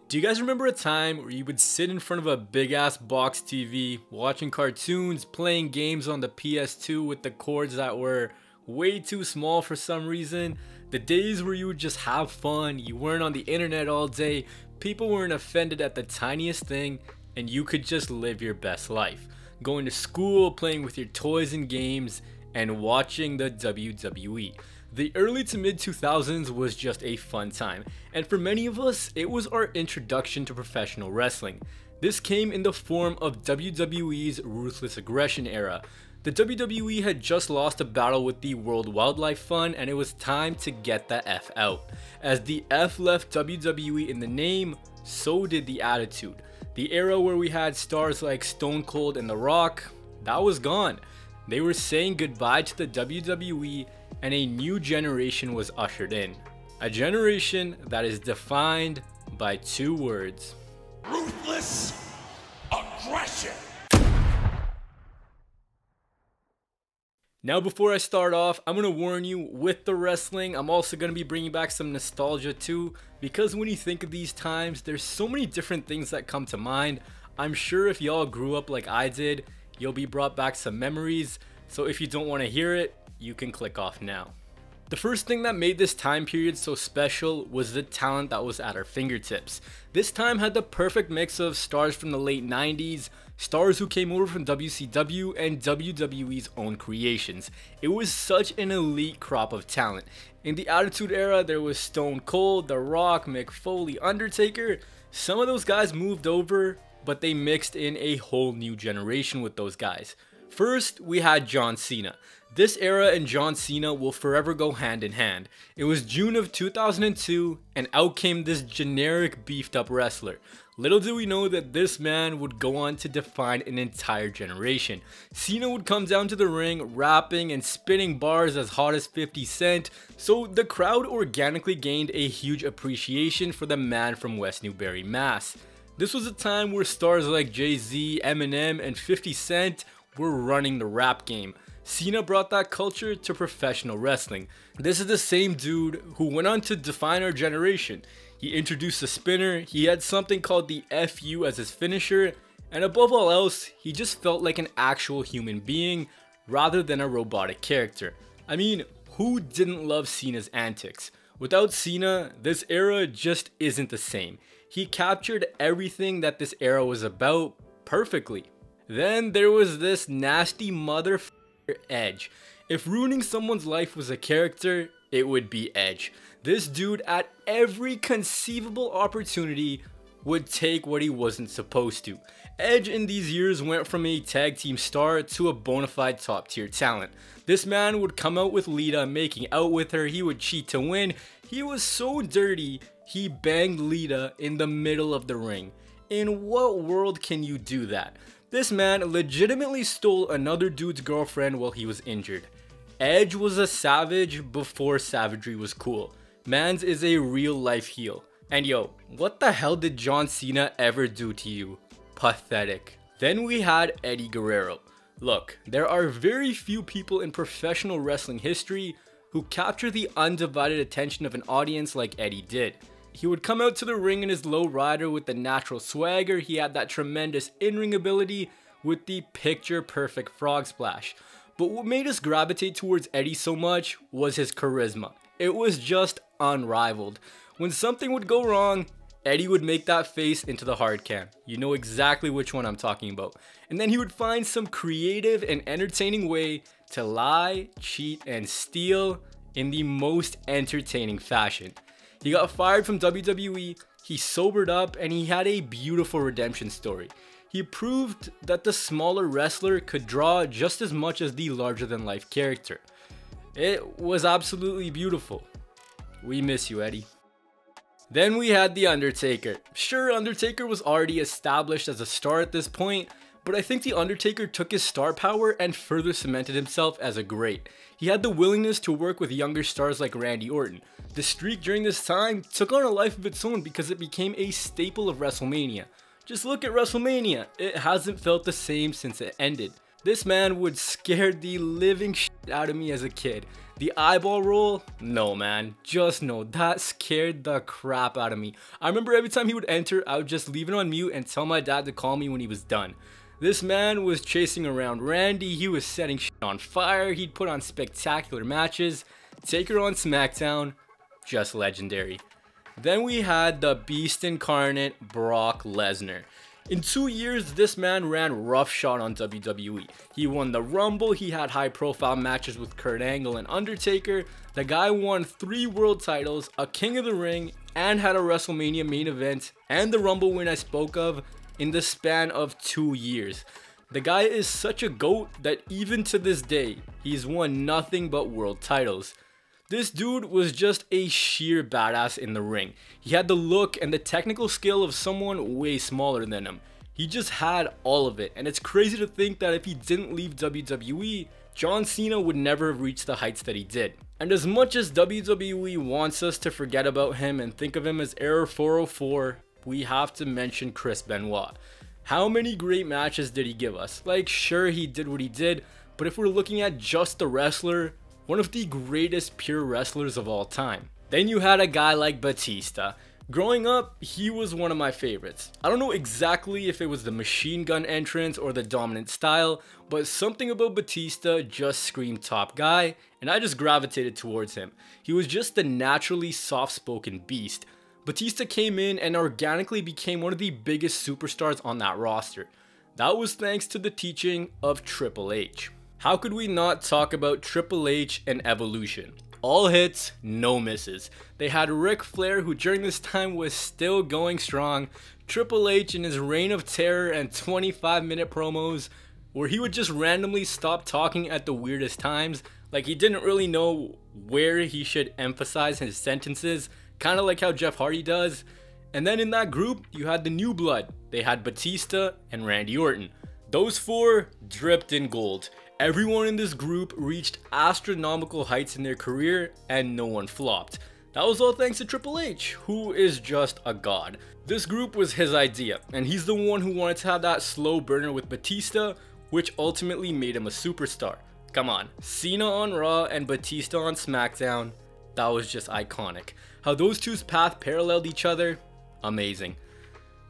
Do you guys remember a time where you would sit in front of a big ass box TV, watching cartoons, playing games on the PS2 with the cords that were way too small for some reason? The days where you would just have fun, you weren't on the internet all day, people weren't offended at the tiniest thing, and you could just live your best life. Going to school, playing with your toys and games, and watching the WWE. The early to mid 2000s was just a fun time, and for many of us, it was our introduction to professional wrestling. This came in the form of WWE's Ruthless Aggression era. The WWE had just lost a battle with the World Wildlife Fund, and it was time to get the F out. As the F left WWE in the name, so did the attitude. The era where we had stars like Stone Cold and The Rock, that was gone. They were saying goodbye to the WWE, and a new generation was ushered in. A generation that is defined by two words: Ruthless Aggression. Now before I start off, I'm going to warn you, with the wrestling, I'm also going to be bringing back some nostalgia too, because when you think of these times, there's so many different things that come to mind. I'm sure if y'all grew up like I did, you'll be brought back some memories, so if you don't want to hear it, you can click off now. The first thing that made this time period so special was the talent that was at our fingertips. This time had the perfect mix of stars from the late 90s, stars who came over from WCW, and WWE's own creations. It was such an elite crop of talent. In the Attitude Era, there was Stone Cold, The Rock, Mick Foley, Undertaker. Some of those guys moved over, but they mixed in a whole new generation with those guys. First, we had John Cena. This era and John Cena will forever go hand in hand. It was June of 2002, and out came this generic beefed up wrestler. Little did we know that this man would go on to define an entire generation. Cena would come down to the ring, rapping and spitting bars as hot as 50 Cent, so the crowd organically gained a huge appreciation for the man from West Newbury, Mass. This was a time where stars like Jay-Z, Eminem, and 50 Cent were running the rap game. Cena brought that culture to professional wrestling. This is the same dude who went on to define our generation. He introduced the spinner, he had something called the FU as his finisher, and above all else, he just felt like an actual human being rather than a robotic character. I mean, who didn't love Cena's antics? Without Cena, this era just isn't the same. He captured everything that this era was about perfectly. Then there was this nasty motherfucker Edge. If ruining someone's life was a character, it would be Edge. This dude at every conceivable opportunity would take what he wasn't supposed to. Edge in these years went from a tag team star to a bona fide top tier talent. This man would come out with Lita, making out with her, he would cheat to win. He was so dirty, he banged Lita in the middle of the ring. In what world can you do that? This man legitimately stole another dude's girlfriend while he was injured. Edge was a savage before savagery was cool. Mans is a real life heel. And yo, what the hell did John Cena ever do to you? Pathetic. Then we had Eddie Guerrero. Look, there are very few people in professional wrestling history who capture the undivided attention of an audience like Eddie did. He would come out to the ring in his low rider with the natural swagger. He had that tremendous in-ring ability with the picture-perfect frog splash. But what made us gravitate towards Eddie so much was his charisma. It was just unrivaled. When something would go wrong, Eddie would make that face into the hard cam. You know exactly which one I'm talking about. And then he would find some creative and entertaining way to lie, cheat, and steal in the most entertaining fashion. He got fired from WWE, he sobered up, and he had a beautiful redemption story. He proved that the smaller wrestler could draw just as much as the larger-than-life character. It was absolutely beautiful. We miss you, Eddie. Then we had The Undertaker. Sure, Undertaker was already established as a star at this point, but I think The Undertaker took his star power and further cemented himself as a great. He had the willingness to work with younger stars like Randy Orton. The streak during this time took on a life of its own because it became a staple of WrestleMania. Just look at WrestleMania, it hasn't felt the same since it ended. This man would scare the living shit out of me as a kid. The eyeball roll, no man, just no, that scared the crap out of me. I remember every time he would enter, I would just leave it on mute and tell my dad to call me when he was done. This man was chasing around Randy, he was setting shit on fire, he'd put on spectacular matches. Taker on SmackDown, just legendary. Then we had the Beast Incarnate, Brock Lesnar. In 2 years, this man ran roughshod on WWE. He won the Rumble, he had high profile matches with Kurt Angle and Undertaker. The guy won 3 world titles, a King of the Ring, and had a WrestleMania main event and the Rumble win I spoke of in the span of 2 years. The guy is such a GOAT that even to this day, he's won nothing but world titles. This dude was just a sheer badass in the ring. He had the look and the technical skill of someone way smaller than him. He just had all of it, and it's crazy to think that if he didn't leave WWE, John Cena would never have reached the heights that he did. And as much as WWE wants us to forget about him and think of him as Error 404, we have to mention Chris Benoit. How many great matches did he give us? Like, sure, he did what he did, but if we're looking at just the wrestler, one of the greatest pure wrestlers of all time. Then you had a guy like Batista. Growing up, he was one of my favorites. I don't know exactly if it was the machine gun entrance or the dominant style, but something about Batista just screamed top guy, and I just gravitated towards him. He was just a naturally soft-spoken beast. Batista came in and organically became one of the biggest superstars on that roster. That was thanks to the teaching of Triple H. How could we not talk about Triple H and Evolution? All hits, no misses. They had Ric Flair, who during this time was still going strong, Triple H in his reign of terror and 25-minute promos where he would just randomly stop talking at the weirdest times, like he didn't really know where he should emphasize his sentences, kind of like how Jeff Hardy does. And then in that group, you had the new blood. They had Batista and Randy Orton. Those 4 dripped in gold. Everyone in this group reached astronomical heights in their career and no one flopped. That was all thanks to Triple H, who is just a god. This group was his idea, and he's the one who wanted to have that slow burner with Batista, which ultimately made him a superstar. Come on, Cena on Raw and Batista on SmackDown, that was just iconic. How those two's path paralleled each other, amazing.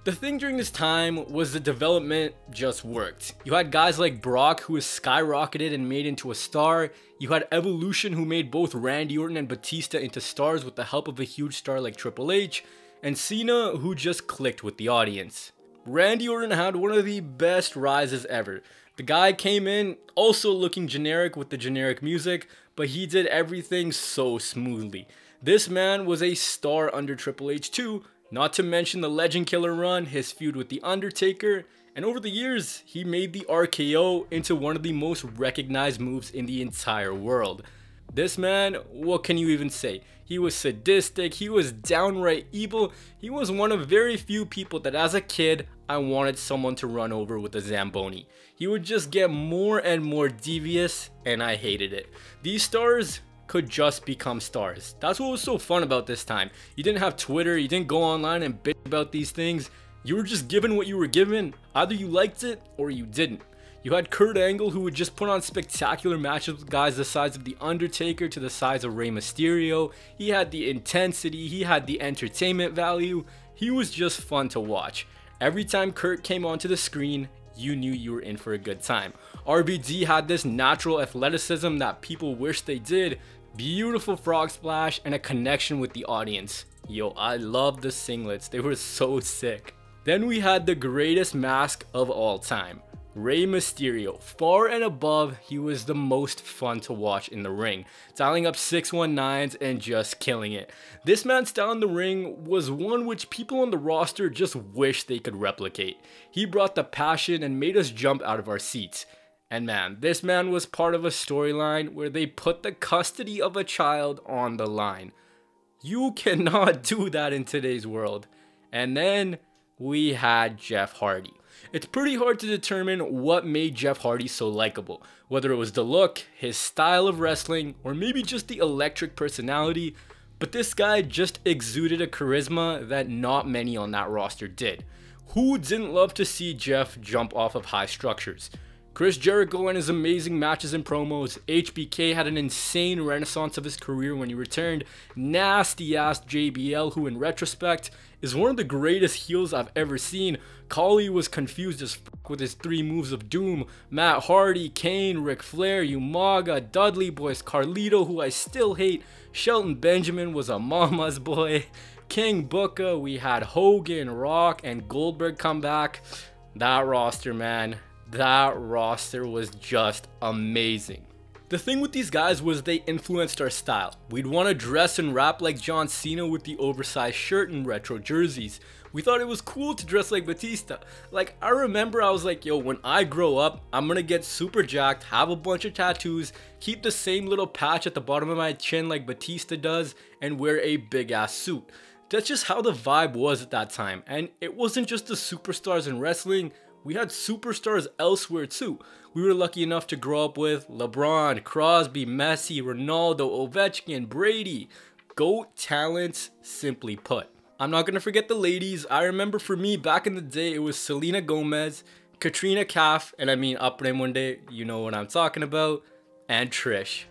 The thing during this time was the development just worked. You had guys like Brock, who was skyrocketed and made into a star. You had Evolution, who made both Randy Orton and Batista into stars with the help of a huge star like Triple H. And Cena, who just clicked with the audience. Randy Orton had one of the best rises ever. The guy came in also looking generic with the generic music, but he did everything so smoothly. This man was a star under Triple H too. Not to mention the Legend Killer run, his feud with the Undertaker, and over the years, he made the RKO into one of the most recognized moves in the entire world. This man, what can you even say? He was sadistic, he was downright evil, he was one of very few people that as a kid, I wanted someone to run over with a Zamboni. He would just get more and more devious, and I hated it. These stars could just become stars. That's what was so fun about this time. You didn't have Twitter, you didn't go online and bitch about these things. You were just given what you were given. Either you liked it or you didn't. You had Kurt Angle, who would just put on spectacular matches with guys the size of the Undertaker to the size of Rey Mysterio. He had the intensity, he had the entertainment value. He was just fun to watch. Every time Kurt came onto the screen, you knew you were in for a good time. RBD had this natural athleticism that people wish they did. Beautiful frog splash and a connection with the audience. Yo, I love the singlets, they were so sick. Then we had the greatest mask of all time, Rey Mysterio. Far and above, he was the most fun to watch in the ring, dialing up 619s and just killing it. This man's style in the ring was one which people on the roster just wish they could replicate. He brought the passion and made us jump out of our seats. And man, this man was part of a storyline where they put the custody of a child on the line. You cannot do that in today's world. And then we had Jeff Hardy. It's pretty hard to determine what made Jeff Hardy so likable, whether it was the look, his style of wrestling, or maybe just the electric personality, but this guy just exuded a charisma that not many on that roster did. Who didn't love to see Jeff jump off of high structures? Chris Jericho and his amazing matches and promos. HBK had an insane renaissance of his career when he returned. Nasty ass JBL, who in retrospect is one of the greatest heels I've ever seen. Khali was confused as fuck with his 3 moves of doom. Matt Hardy, Kane, Ric Flair, Umaga, Dudley Boys, Carlito, who I still hate. Shelton Benjamin was a mama's boy. King Booker, we had Hogan, Rock, and Goldberg come back. That roster, man. That roster was just amazing. The thing with these guys was they influenced our style. We'd want to dress and rap like John Cena with the oversized shirt and retro jerseys. We thought it was cool to dress like Batista. Like, I remember I was like, yo, when I grow up, I'm gonna get super jacked, have a bunch of tattoos, keep the same little patch at the bottom of my chin like Batista does, and wear a big ass suit. That's just how the vibe was at that time. And it wasn't just the superstars in wrestling. We had superstars elsewhere too. We were lucky enough to grow up with LeBron, Crosby, Messi, Ronaldo, Ovechkin, Brady. GOAT talents, simply put. I'm not gonna forget the ladies. I remember for me back in the day, it was Selena Gomez, Katrina Kaif, and I mean Up one day, you know what I'm talking about, and Trish.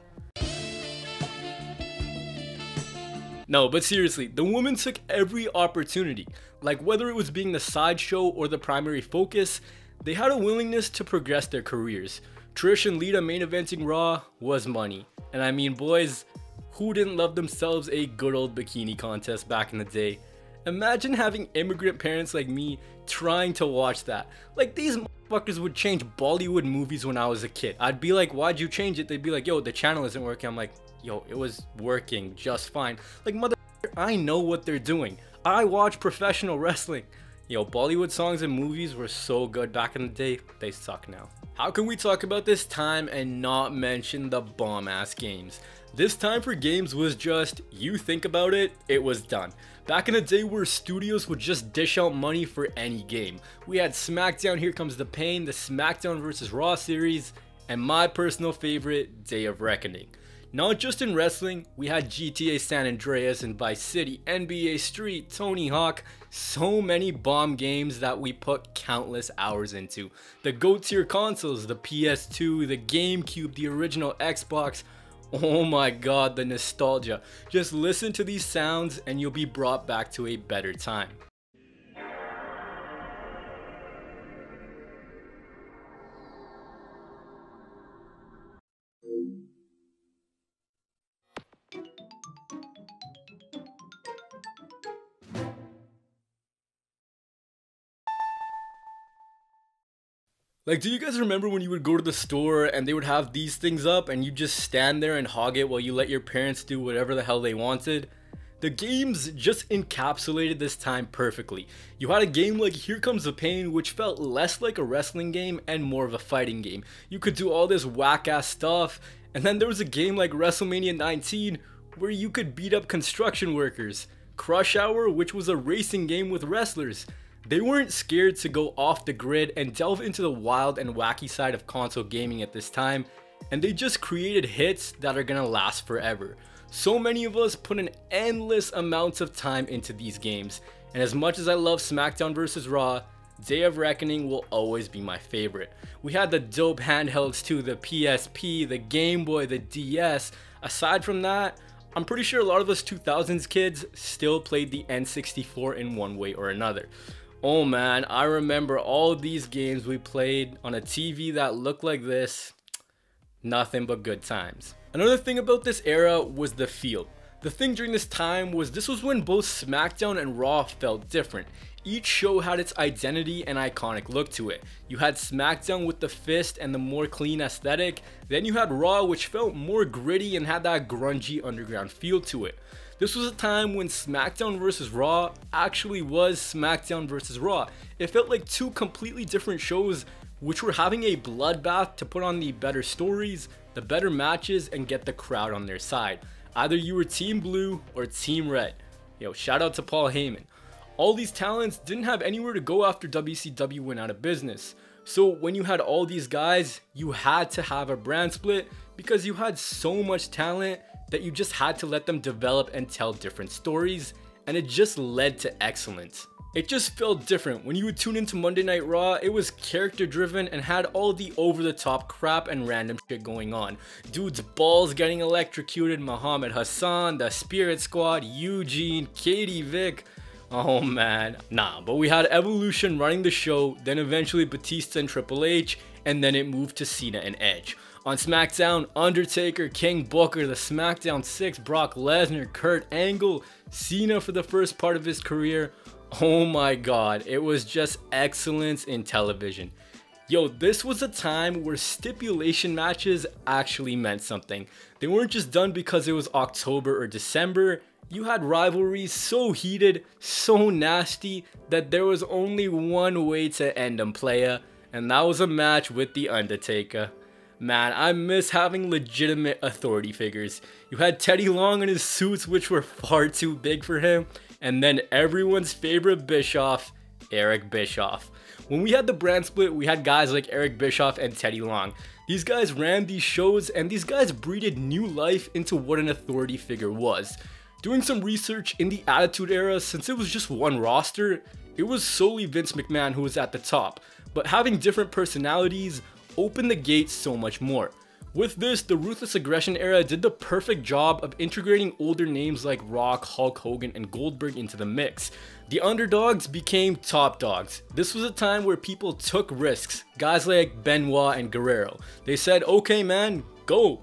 No, but seriously, the women took every opportunity. Like whether it was being the sideshow or the primary focus, they had a willingness to progress their careers. Trish and Lita main eventing Raw was money. And I mean, boys, who didn't love themselves a good old bikini contest back in the day? Imagine having immigrant parents like me trying to watch that. Like, these motherfuckers would change Bollywood movies when I was a kid. I'd be like, why'd you change it? They'd be like, yo, the channel isn't working. I'm like, yo, it was working just fine. Like, mother, I know what they're doing. I watch professional wrestling. Yo, Bollywood songs and movies were so good back in the day. They suck now. How can we talk about this time and not mention the bomb ass games? This time for games was just, you think about it, it was done. Back in the day where studios would just dish out money for any game. We had SmackDown Here Comes the Pain, the SmackDown vs. Raw series, and my personal favorite, Day of Reckoning. Not just in wrestling, we had GTA San Andreas and Vice City, NBA Street, Tony Hawk, so many bomb games that we put countless hours into. The GOAT tier consoles, the PS2, the GameCube, the original Xbox. Oh my god, the nostalgia. Just listen to these sounds and you'll be brought back to a better time. Like, do you guys remember when you would go to the store and they would have these things up and you just stand there and hog it while you let your parents do whatever the hell they wanted? The games just encapsulated this time perfectly. You had a game like Here Comes the Pain, which felt less like a wrestling game and more of a fighting game. You could do all this whack ass stuff, and then there was a game like WrestleMania 19 where you could beat up construction workers. Crush Hour, which was a racing game with wrestlers. They weren't scared to go off the grid and delve into the wild and wacky side of console gaming at this time, and they just created hits that are gonna last forever. So many of us put in endless amounts of time into these games, and as much as I love SmackDown vs. Raw, Day of Reckoning will always be my favorite. We had the dope handhelds too, the PSP, the Game Boy, the DS. Aside from that, I'm pretty sure a lot of us 2000s kids still played the N64 in one way or another. Oh man, I remember all these games we played on a TV that looked like this. Nothing but good times. Another thing about this era was the feel. The thing during this time was this was when both SmackDown and Raw felt different. Each show had its identity and iconic look to it. You had SmackDown with the fist and the more clean aesthetic. Then you had Raw, which felt more gritty and had that grungy underground feel to it. This was a time when SmackDown vs. Raw actually was SmackDown vs. Raw. It felt like two completely different shows which were having a bloodbath to put on the better stories, the better matches, and get the crowd on their side. Either you were Team Blue or Team Red. Yo, shout out to Paul Heyman. All these talents didn't have anywhere to go after WCW went out of business. So when you had all these guys, you had to have a brand split because you had so much talent that you just had to let them develop and tell different stories, and it just led to excellence. It just felt different. When you would tune into Monday Night Raw, it was character driven and had all the over the top crap and random shit going on. Dude's balls getting electrocuted, Muhammad Hassan, the Spirit Squad, Eugene, Katie Vick. Oh man, nah, but we had Evolution running the show, then eventually Batista and Triple H, and then it moved to Cena and Edge. On SmackDown, Undertaker, King Booker, the SmackDown 6, Brock Lesnar, Kurt Angle, Cena for the first part of his career. Oh my god, it was just excellence in television. Yo, this was a time where stipulation matches actually meant something. They weren't just done because it was October or December. You had rivalries so heated, so nasty, that there was only one way to end them, playa, and that was a match with The Undertaker. Man, I miss having legitimate authority figures. You had Teddy Long in his suits, which were far too big for him, and then everyone's favorite Bischoff, Eric Bischoff. When we had the brand split, we had guys like Eric Bischoff and Teddy Long. These guys ran these shows, and these guys breathed new life into what an authority figure was. Doing some research in the Attitude Era, since it was just one roster, it was solely Vince McMahon who was at the top, but having different personalities opened the gates so much more. With this, the Ruthless Aggression era did the perfect job of integrating older names like Rock, Hulk Hogan, and Goldberg into the mix. The underdogs became top dogs. This was a time where people took risks, guys like Benoit and Guerrero. They said, okay man, go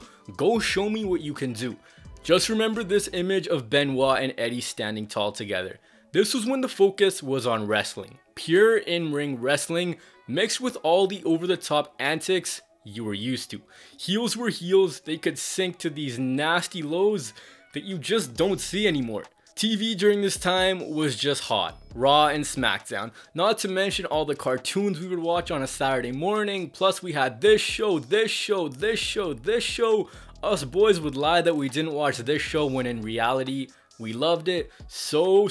show me what you can do. Just remember this image of Benoit and Eddie standing tall together. This was when the focus was on wrestling. Pure in-ring wrestling mixed with all the over-the-top antics you were used to. Heels were heels, they could sink to these nasty lows that you just don't see anymore. TV during this time was just hot. Raw and SmackDown. Not to mention all the cartoons we would watch on a Saturday morning. Plus we had this show, this show, this show, this show. Us boys would lie that we didn't watch this show when in reality, we loved it. So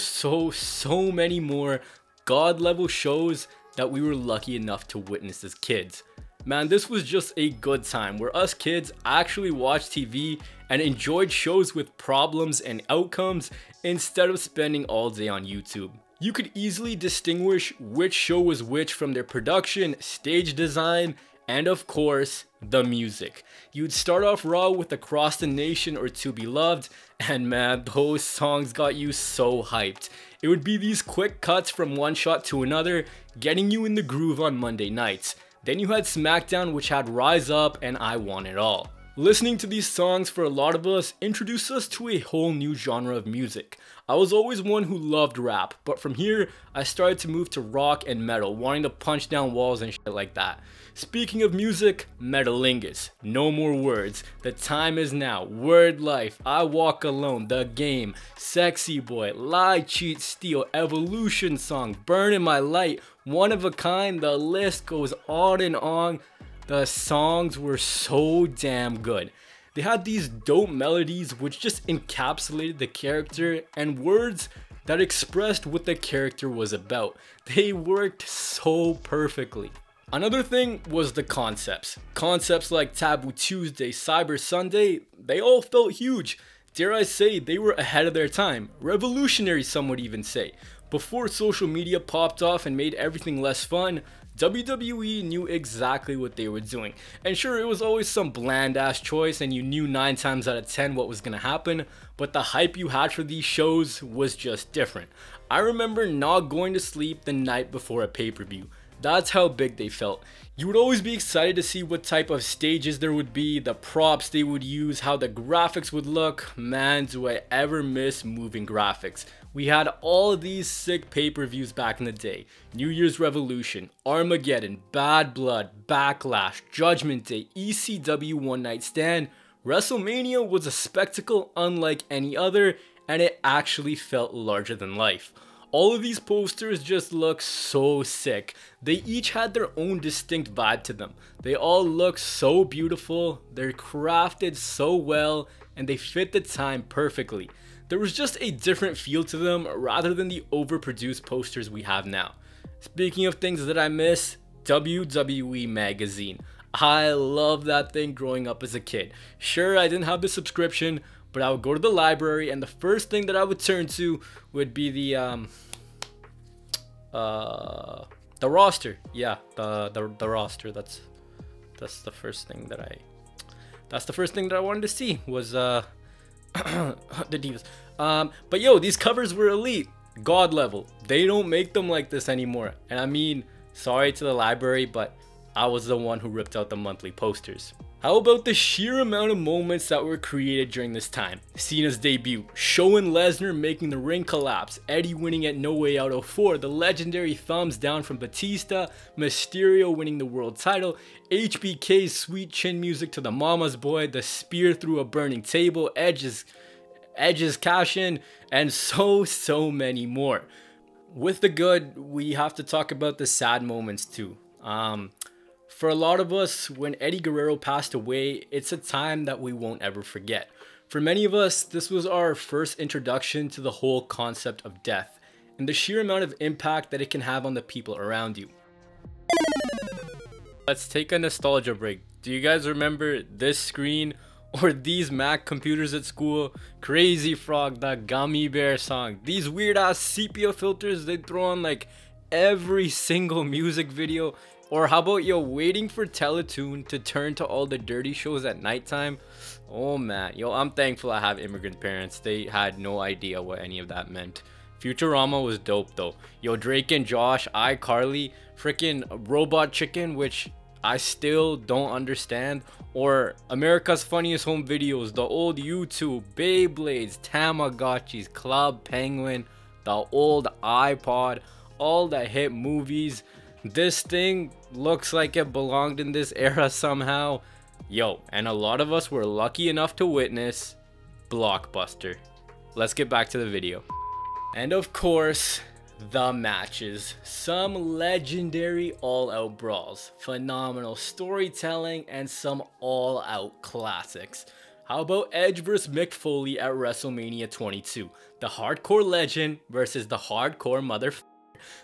many more god level shows that we were lucky enough to witness as kids. Man, this was just a good time where us kids actually watched TV and enjoyed shows with problems and outcomes instead of spending all day on YouTube. You could easily distinguish which show was which from their production, stage design, and of course, the music. You'd start off Raw with Across the Nation or To Be Loved, and man, those songs got you so hyped. It would be these quick cuts from one shot to another, getting you in the groove on Monday nights. Then you had SmackDown, which had Rise Up and I Want It All. Listening to these songs for a lot of us introduced us to a whole new genre of music. I was always one who loved rap, but from here I started to move to rock and metal, wanting to punch down walls and shit like that. Speaking of music, Metalingus, No More Words, The Time Is Now, Word Life, I Walk Alone, The Game, Sexy Boy, Lie, Cheat, Steal, Evolution Song, Burning My Light, One of a Kind, the list goes on and on. The songs were so damn good. They had these dope melodies which just encapsulated the character and words that expressed what the character was about. They worked so perfectly. Another thing was the concepts. Concepts like Taboo Tuesday, Cyber Sunday, they all felt huge. Dare I say, they were ahead of their time. Revolutionary, some would even say. Before social media popped off and made everything less fun, WWE knew exactly what they were doing. And sure, it was always some bland ass choice and you knew 9 times out of 10 what was gonna happen, but the hype you had for these shows was just different. I remember not going to sleep the night before a pay-per-view. That's how big they felt. You would always be excited to see what type of stages there would be, the props they would use, how the graphics would look. Man, do I ever miss moving graphics. We had all of these sick pay-per-views back in the day. New Year's Revolution, Armageddon, Bad Blood, Backlash, Judgment Day, ECW One Night Stand. WrestleMania was a spectacle unlike any other, and it actually felt larger than life. All of these posters just look so sick. They each had their own distinct vibe to them. They all look so beautiful, they're crafted so well, and they fit the time perfectly. There was just a different feel to them rather than the overproduced posters we have now. Speaking of things that I miss, WWE Magazine. I love that thing growing up as a kid. Sure, I didn't have the subscription, but I would go to the library and the first thing that I would turn to would be the The roster. Yeah, the roster. That's the first thing that I wanted to see was the Divas. But yo, these covers were elite, god level. They don't make them like this anymore. And I mean, sorry to the library, but I was the one who ripped out the monthly posters. How about the sheer amount of moments that were created during this time? Cena's debut, showing Lesnar making the ring collapse, Eddie winning at No Way Out 04, the legendary thumbs down from Batista, Mysterio winning the world title, HBK's sweet chin music to the mama's boy, the spear through a burning table, Edge's cash in, and so many more. With the good, we have to talk about the sad moments too. For a lot of us, when Eddie Guerrero passed away, it's a time that we won't ever forget. For many of us, this was our first introduction to the whole concept of death, and the sheer amount of impact that it can have on the people around you. Let's take a nostalgia break. Do you guys remember this screen or these Mac computers at school? Crazy Frog, the Gummy Bear song, these weird ass sepia filters they throw on like every single music video. Or how about yo waiting for Teletoon to turn to all the dirty shows at nighttime? Oh man, yo, I'm thankful I have immigrant parents. They had no idea what any of that meant. Futurama was dope though. Yo, Drake and Josh, iCarly, freaking Robot Chicken, which I still don't understand. Or America's Funniest Home Videos, the old YouTube, Beyblades, Tamagotchis, Club Penguin, the old iPod, all the hit movies. This thing looks like it belonged in this era somehow. Yo, and a lot of us were lucky enough to witness Blockbuster. Let's get back to the video. And of course, the matches. Some legendary all-out brawls, phenomenal storytelling, and some all-out classics. How about Edge vs Mick Foley at WrestleMania 22? The hardcore legend versus the hardcore motherfucker.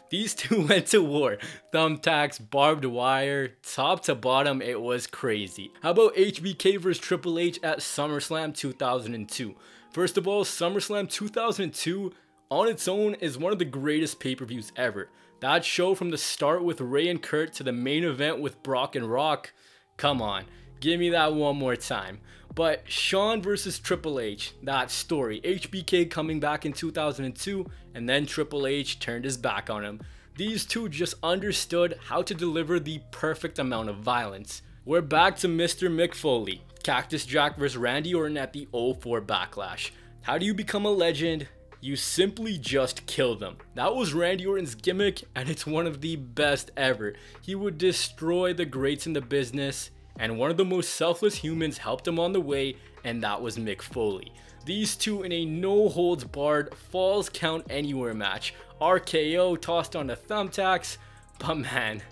These two went to war. Thumbtacks, barbed wire, top to bottom, it was crazy. How about HBK vs Triple H at SummerSlam 2002? First of all, SummerSlam 2002 on its own is one of the greatest pay-per-views ever. That show from the start with Rey and Kurt to the main event with Brock and Rock, come on, give me that one more time. But Shawn versus Triple H, that story, HBK coming back in 2002 and then Triple H turned his back on him. These two just understood how to deliver the perfect amount of violence. We're back to Mr. Mick Foley, Cactus Jack vs Randy Orton at the 04 Backlash. How do you become a legend? You simply just kill them. That was Randy Orton's gimmick and it's one of the best ever. He would destroy the greats in the business. And one of the most selfless humans helped him on the way, and that was Mick Foley. These two in a no-holds-barred, falls count anywhere match. RKO tossed on the thumbtacks, but man,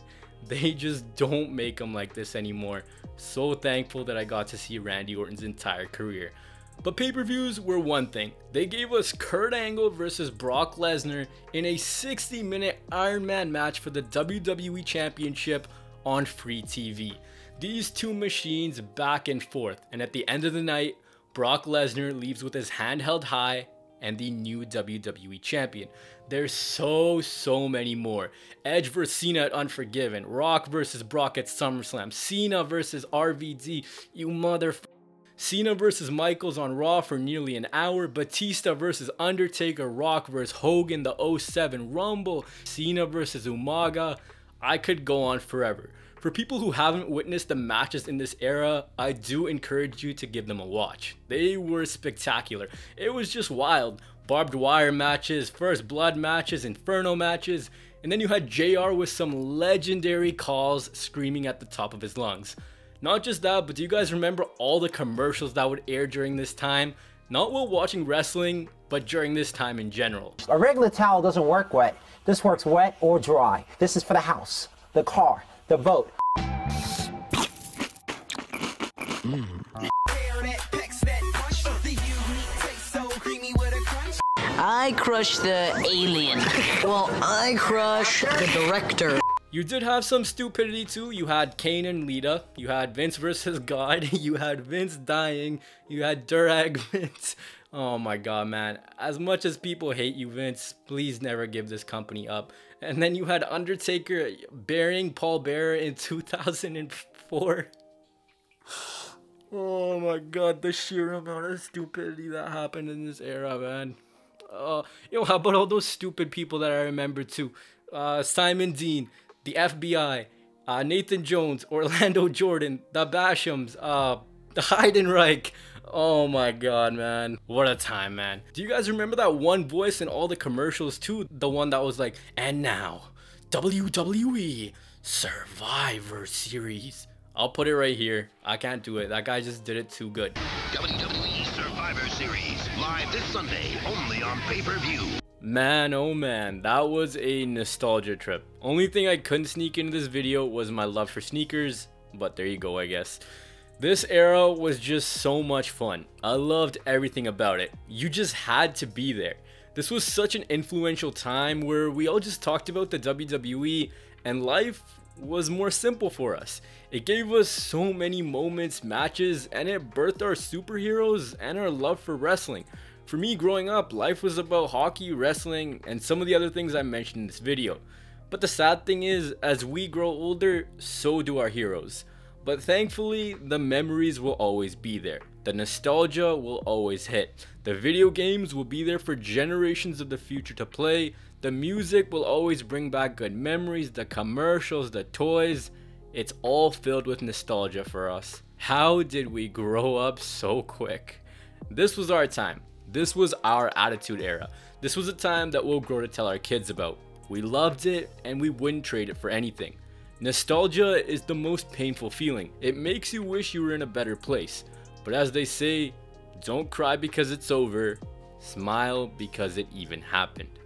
they just don't make them like this anymore. So thankful that I got to see Randy Orton's entire career. But pay-per-views were one thing. They gave us Kurt Angle versus Brock Lesnar in a 60-minute Iron Man match for the WWE Championship on free TV. These two machines back and forth, and at the end of the night, Brock Lesnar leaves with his hand held high and the new WWE champion. There's so many more. Edge versus Cena at Unforgiven, Rock versus Brock at SummerSlam, Cena versus RVD, you motherfucker. Cena versus Michaels on Raw for nearly an hour, Batista versus Undertaker, Rock versus Hogan, the 07 Rumble, Cena versus Umaga. I could go on forever. For people who haven't witnessed the matches in this era, I do encourage you to give them a watch. They were spectacular. It was just wild. Barbed wire matches, first blood matches, inferno matches, and then you had JR with some legendary calls screaming at the top of his lungs. Not just that, but do you guys remember all the commercials that would air during this time? Not while watching wrestling, but during this time in general. A regular towel doesn't work wet. This works wet or dry. This is for the house, the car, the boat. I crush the alien. Well, I crush the director. You did have some stupidity too. You had Kane and Lita. You had Vince versus God. You had Vince dying. You had Durag Vince. Oh my god, man. As much as people hate you, Vince, please never give this company up. And then you had Undertaker burying Paul Bearer in 2004. Oh my god, the sheer amount of stupidity that happened in this era, man. Yo, how about all those stupid people that I remember too? Simon Dean, the FBI, Nathan Jones, Orlando Jordan, the Bashams, the Heidenreich. Oh my god, man. What a time, man. Do you guys remember that one voice in all the commercials too? The one that was like, and now, WWE Survivor Series. I'll put it right here. I can't do it. That guy just did it too good. WWE Survivor Series, live this Sunday, only on pay-per-view. Man, oh man, that was a nostalgia trip. Only thing I couldn't sneak into this video was my love for sneakers, but there you go, I guess. This era was just so much fun. I loved everything about it. You just had to be there. This was such an influential time where we all just talked about the WWE and life was more simple for us. It gave us so many moments, matches, and it birthed our superheroes and our love for wrestling. For me growing up, life was about hockey, wrestling, and some of the other things I mentioned in this video. But the sad thing is, as we grow older, so do our heroes. But thankfully, the memories will always be there. The nostalgia will always hit. The video games will be there for generations of the future to play. The music will always bring back good memories. The commercials, the toys, it's all filled with nostalgia for us. How did we grow up so quick? This was our time. This was our Attitude Era. This was a time that we'll grow to tell our kids about. We loved it and we wouldn't trade it for anything. Nostalgia is the most painful feeling. It makes you wish you were in a better place. But as they say, don't cry because it's over, smile because it even happened.